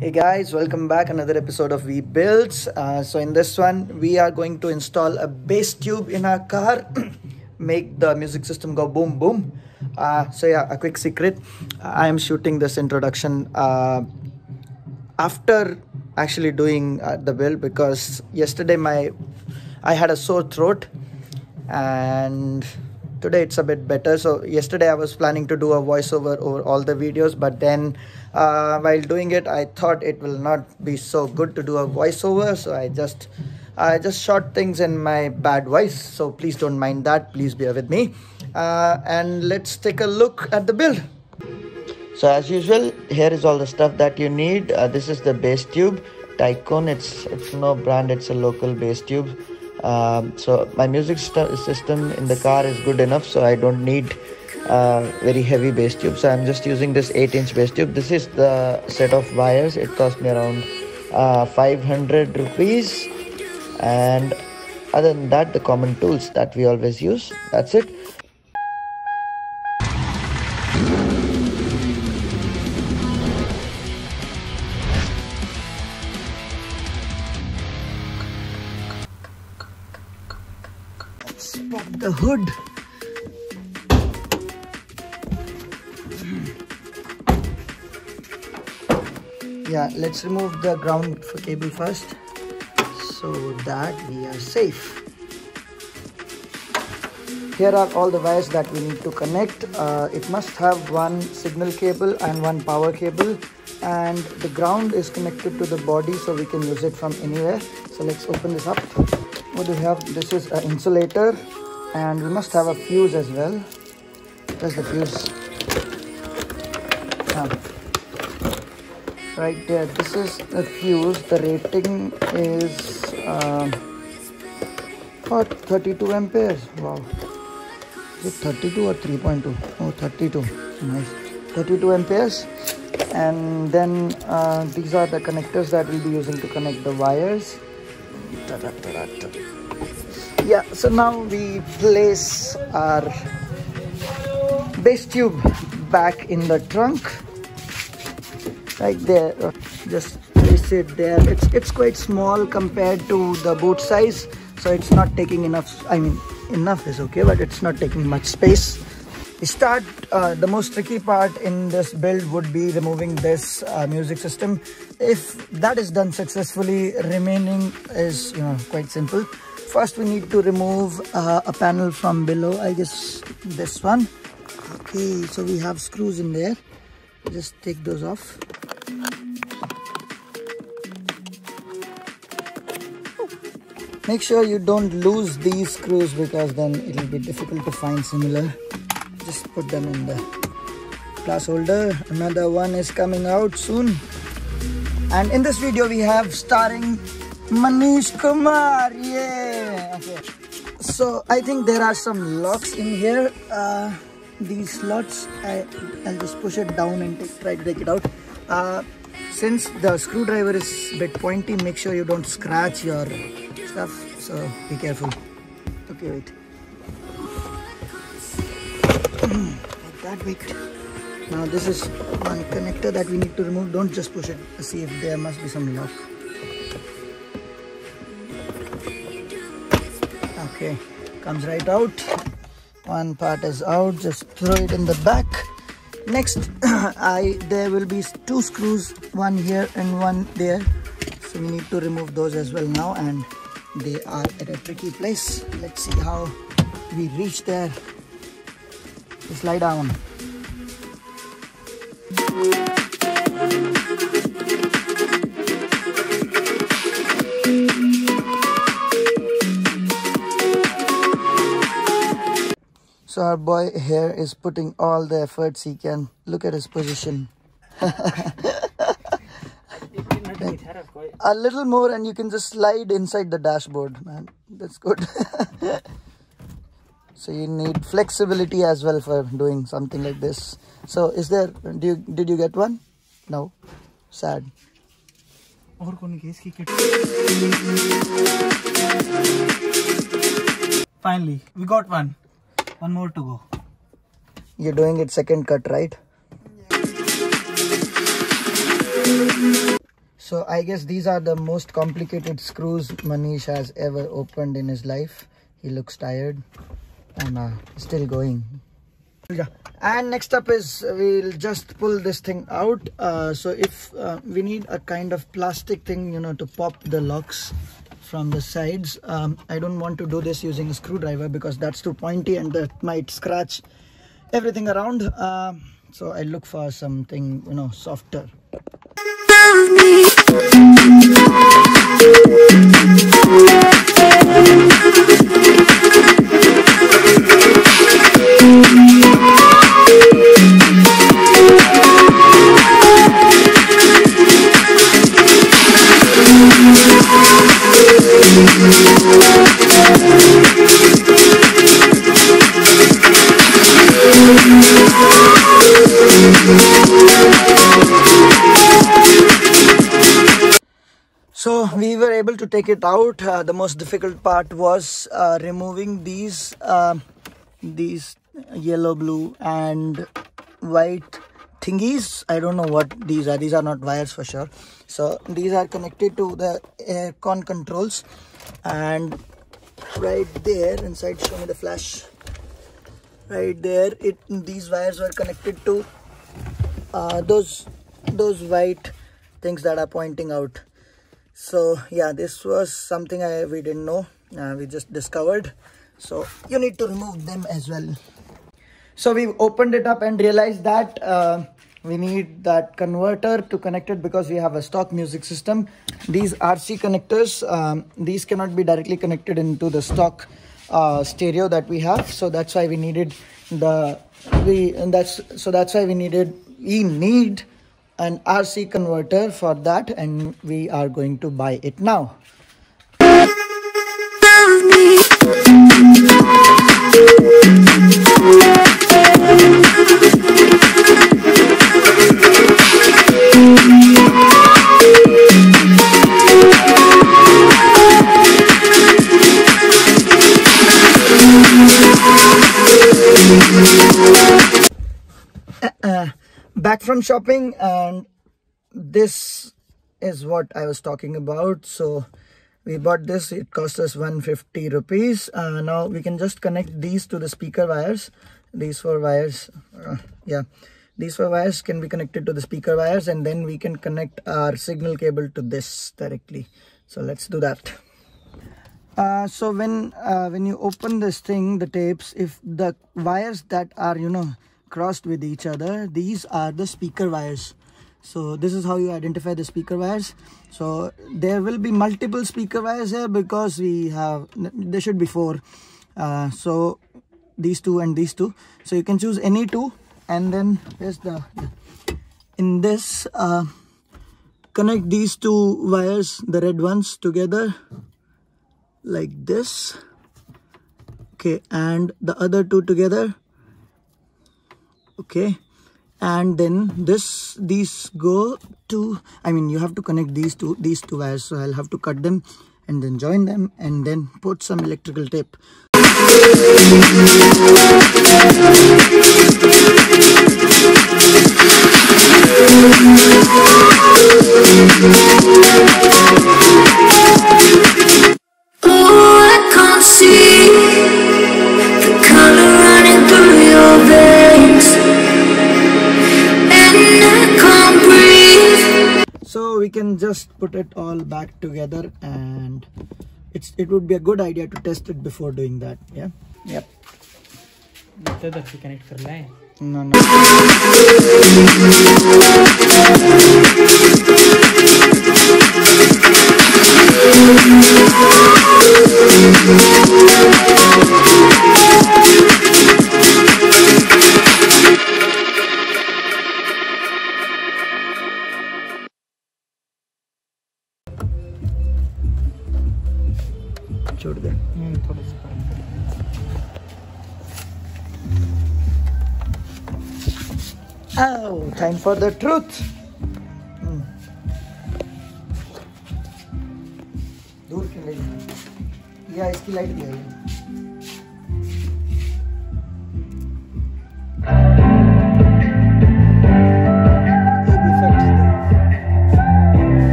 Hey guys, welcome back another episode of We Builds. So in this one we are going to install a bass tube in our car, make the music system go boom boom. So yeah, a quick secret, I am shooting this introduction after actually doing the build, because yesterday I had a sore throat and today it's a bit better. So yesterday I was planning to do a voiceover over all the videos, but then while doing it I thought it will not be so good to do a voiceover, so I just shot things in my bad voice. So please don't mind that, please bear with me, and let's take a look at the build. So as usual, here is all the stuff that you need. This is the bass tube, Tycoon. It's no brand, it's a local bass tube. So my music system in the car is good enough, so I don't need very heavy bass tube. So I'm just using this 8-inch bass tube. This is the set of wires. It cost me around 500 rupees. And other than that, the common tools that we always use. That's it. Let's pop the hood. Yeah, let's remove the ground cable first so that we are safe. Here are all the wires that we need to connect. It must have one signal cable and one power cable, and the ground is connected to the body so we can use it from anywhere. So let's open this up. What do we have? This is an insulator, and we must have a fuse as well. Where's the fuse? Right there, this is the fuse. The rating is what, 32 amperes. Wow, is it 32 or 3.2? Oh, 32. Nice. 32 amperes. And then these are the connectors that we'll be using to connect the wires. Yeah, so now we place our bass tube back in the trunk. Right there, just place it there. It's quite small compared to the boot size, so it's not taking enough. I mean, enough is okay, but it's not taking much space. We start, the most tricky part in this build would be removing this music system. If that is done successfully, remaining is quite simple. First we need to remove a panel from below, I guess this one. Okay, so we have screws in there. Just take those off. Make sure you don't lose these screws, because then it will be difficult to find similar. Just put them in the glass holder. Another one is coming out soon. And in this video we have starring Manish Kumar. Yeah. Okay. So I think there are some locks in here. These slots, I'll just push it down and try to take it out. Since the screwdriver is a bit pointy, make sure you don't scratch your stuff, so be careful. Okay, wait. Like that, wait. Now this is one connector that we need to remove. Don't just push it. See if there must be some lock. Okay, comes right out. One part is out, just throw it in the back. Next, there will be two screws, one here and one there. So we need to remove those as well now, and they are at a tricky place. Let's see how we reach there. Just lie down. So our boy here is putting all the efforts he can. Look at his position. A little more and you can just slide inside the dashboard, man. That's good. So you need flexibility as well for doing something like this. So did you get one? No. Sad. Finally, we got one. One more to go. You're doing it second cut, right? So I guess these are the most complicated screws Manish has ever opened in his life. He looks tired and still going. Yeah. And next up is we'll just pull this thing out. So if we need a kind of plastic thing, you know, to pop the locks from the sides. I don't want to do this using a screwdriver because that's too pointy and that might scratch everything around. So I look for something, you know, softer. So we were able to take it out. The most difficult part was removing these yellow, blue and white thingies. I don't know what these are. These are not wires for sure. So these are connected to the aircon controls, and right there inside, show me the flash. Right there, these wires were connected to those white things that are pointing out. So yeah, this was something we didn't know. We just discovered. So you need to remove them as well. So we opened it up and realized that we need that converter to connect it because we have a stock music system. These RC connectors, these cannot be directly connected into the stock stereo that we have. So that's why we needed we need an RC converter for that, and we are going to buy it now. Back from shopping, and this is what I was talking about. So we bought this. It cost us 150 rupees. Now we can just connect these to the speaker wires. These four wires, these four wires can be connected to the speaker wires, and then we can connect our signal cable to this directly. So let's do that. So when you open this thing, the tapes, if the wires that are, you know, crossed with each other, these are the speaker wires. So this is how you identify the speaker wires. So there will be multiple speaker wires here because there should be four. So these two and these two. So you can choose any two, and then there's in this connect these two wires, the red ones, together like this. Okay, and the other two together. Okay, and then these go to, I mean, you have to connect these two wires. So I'll have to cut them and then join them and then put some electrical tape. Oh, I can't see the color running through your veins, and I can't breathe. So we can just put it all back together, and it would be a good idea to test it before doing that. Yeah. Yep. No. छोड़ दे थोड़ा सा। Oh, time for the truth. दूर क्यों ले जाना? या इसकी light भी है।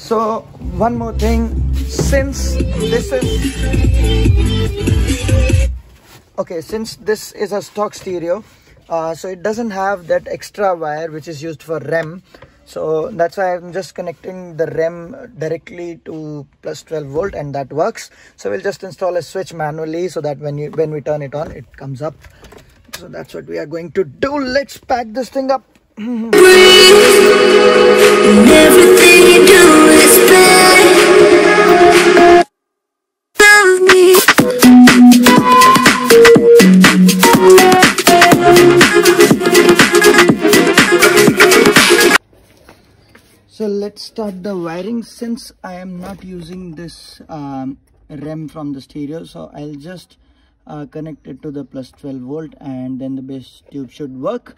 So one more thing, since this is a stock stereo, so it doesn't have that extra wire which is used for REM. So that's why I'm just connecting the REM directly to plus 12 volt, and that works. So we'll just install a switch manually so that when we turn it on, it comes up. So that's what we are going to do. Let's pack this thing up. And everything you do is bad. Love me. So let's start the wiring. Since I am not using this REM from the stereo, so I'll just connect it to the plus 12 volt, and then the base tube should work.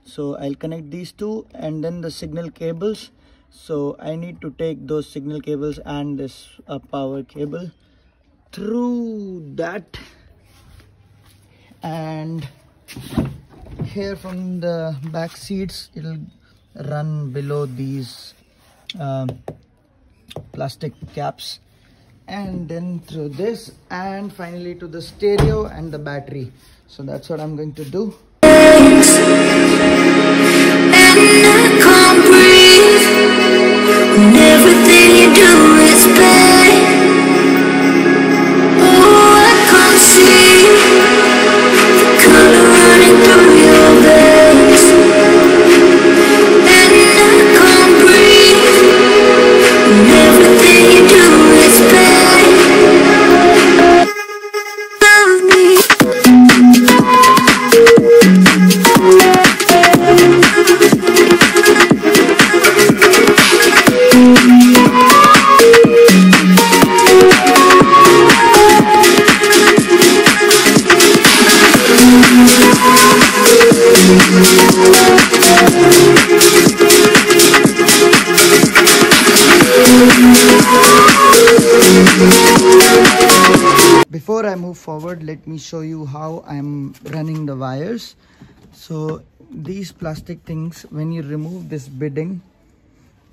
So I'll connect these two, and then the signal cables. So I need to take those signal cables and this power cable through that, and here from the back seats it'll run below these plastic caps, and then through this, and finally to the stereo and the battery. So that's what I'm going to do. And I can't breathe. And everything you do is bad. Oh, I can't see the color running through your veins. And I can't breathe. And everything you do is bad. Love me. Before I move forward, let me show you how I'm running the wires. So these plastic things, when you remove this bidding,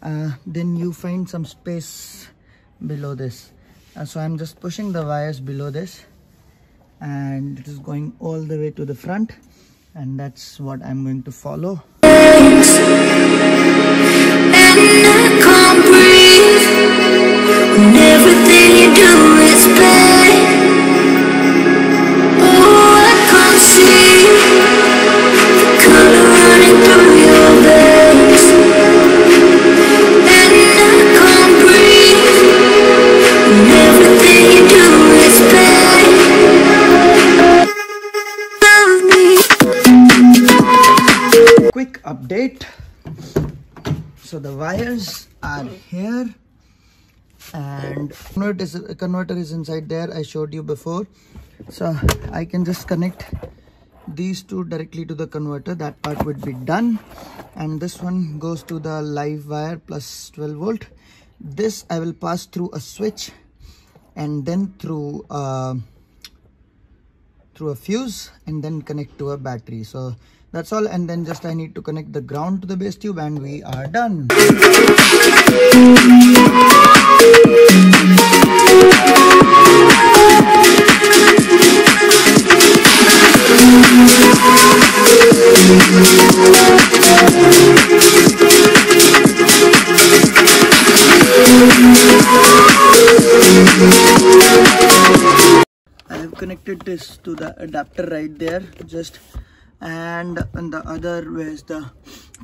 then you find some space below this. So I'm just pushing the wires below this, and it is going all the way to the front, and that's what I'm going to follow. And I can't breathe. And everything you do is bad. Oh, I can't see the color running through your veins. And I can't breathe. And everything you do is bad. Love me. Quick update. So the wires are here, and converter is inside there. I showed you before. So I can just connect these two directly to the converter. That part would be done, and this one goes to the live wire plus 12 volt. This I will pass through a switch, and then through a fuse, and then connect to a battery. So that's all, and then just I need to connect the ground to the base tube, and we are done. I have connected this to the adapter right there, just, and on the other, where's the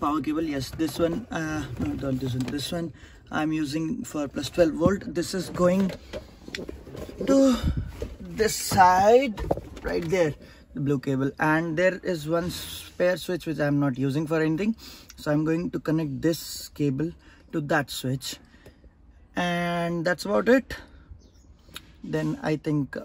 power cable? Yes, this one, no, not this one, this one I'm using for plus 12 volt. This is going to this side right there, the blue cable, and there is one spare switch which I'm not using for anything. So I'm going to connect this cable to that switch, and that's about it. Then I think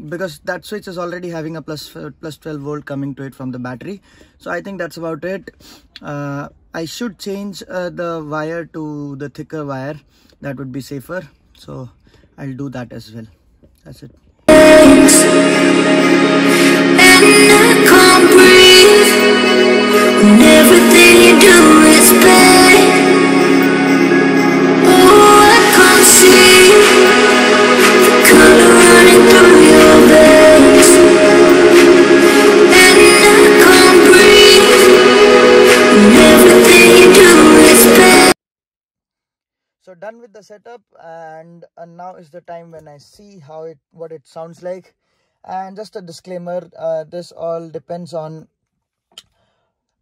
because that switch is already having a plus 12 volt coming to it from the battery, so I think that's about it. I should change the wire to the thicker wire. That would be safer, so I'll do that as well. That's it. And I can't breathe. And everything you do is bad. Oh, I So done with the setup, and now is the time when I see what it sounds like. And just a disclaimer, this all depends on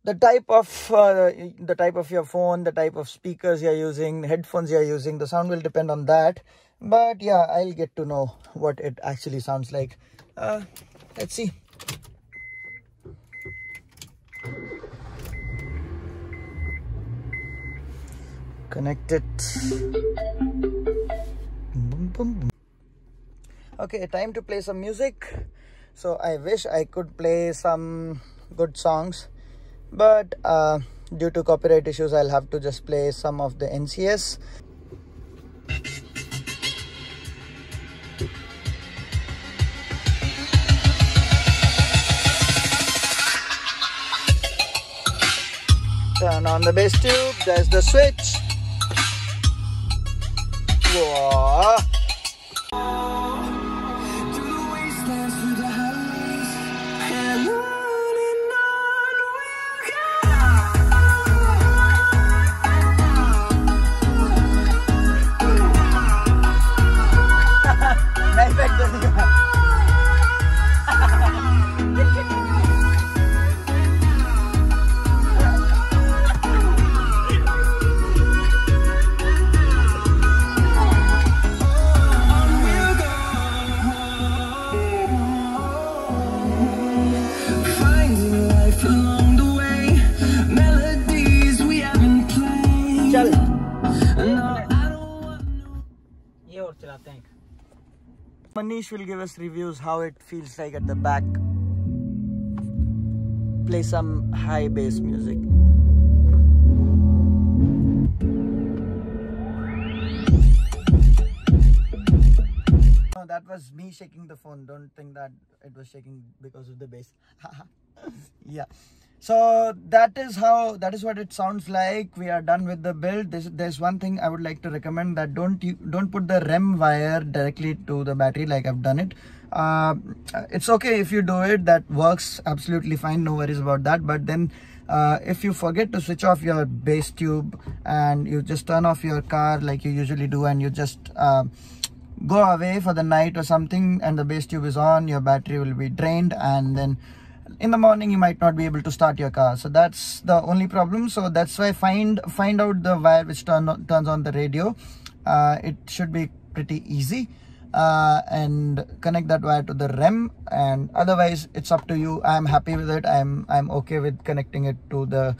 the type of your phone, the type of speakers you're using, headphones you're using. The sound will depend on that. But yeah, I'll get to know what it actually sounds like. Let's see. Connect it. Boom, boom, boom. Okay, time to play some music. So I wish I could play some good songs, but due to copyright issues, I'll have to just play some of the NCS. Turn on the bass tube. There's the switch. Whoa. Manish will give us reviews how it feels like at the back. Play some high bass music. No, that was me shaking the phone. Don't think that it was shaking because of the bass. Yeah. So that is what it sounds like. We are done with the build. There's one thing I would like to recommend, that don't put the REM wire directly to the battery like I've done it. It's okay if you do it, that works absolutely fine, no worries about that. But then if you forget to switch off your bass tube and you just turn off your car like you usually do, and you just go away for the night or something, and the bass tube is on, your battery will be drained, and then in the morning you might not be able to start your car. So that's the only problem. So that's why find out the wire which turns on the radio. It should be pretty easy, and connect that wire to the REM, and otherwise it's up to you. I'm happy with it. I'm okay with connecting it to the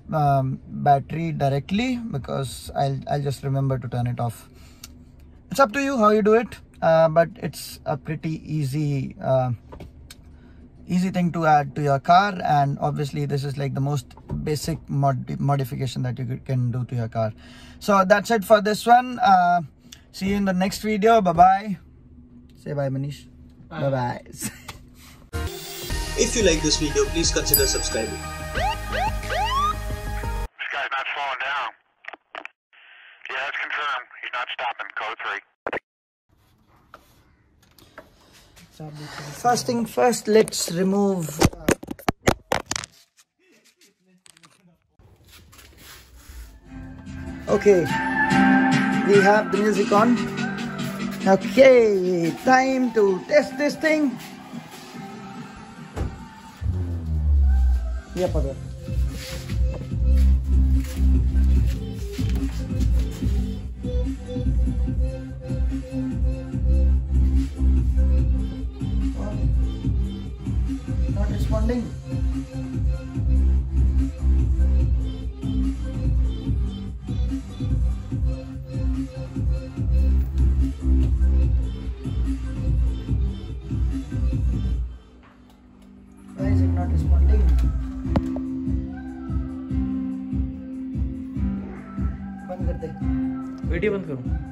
battery directly, because I'll just remember to turn it off. It's up to you how you do it, but it's a pretty easy thing to add to your car. And obviously this is like the most basic modification that you can do to your car. So that's it for this one. See you in the next video. Bye bye. Say bye, Manish. Bye bye. If you like this video, please consider subscribing. This guy's not slowing down. Yeah, that's confirmed. He's not stopping. Code 3. First thing first, let's remove okay, we have the music on. Okay, time to test this thing. Yeah, Padar. Not responding. Why is it not responding? बंद कर दे. Video बंद करूं.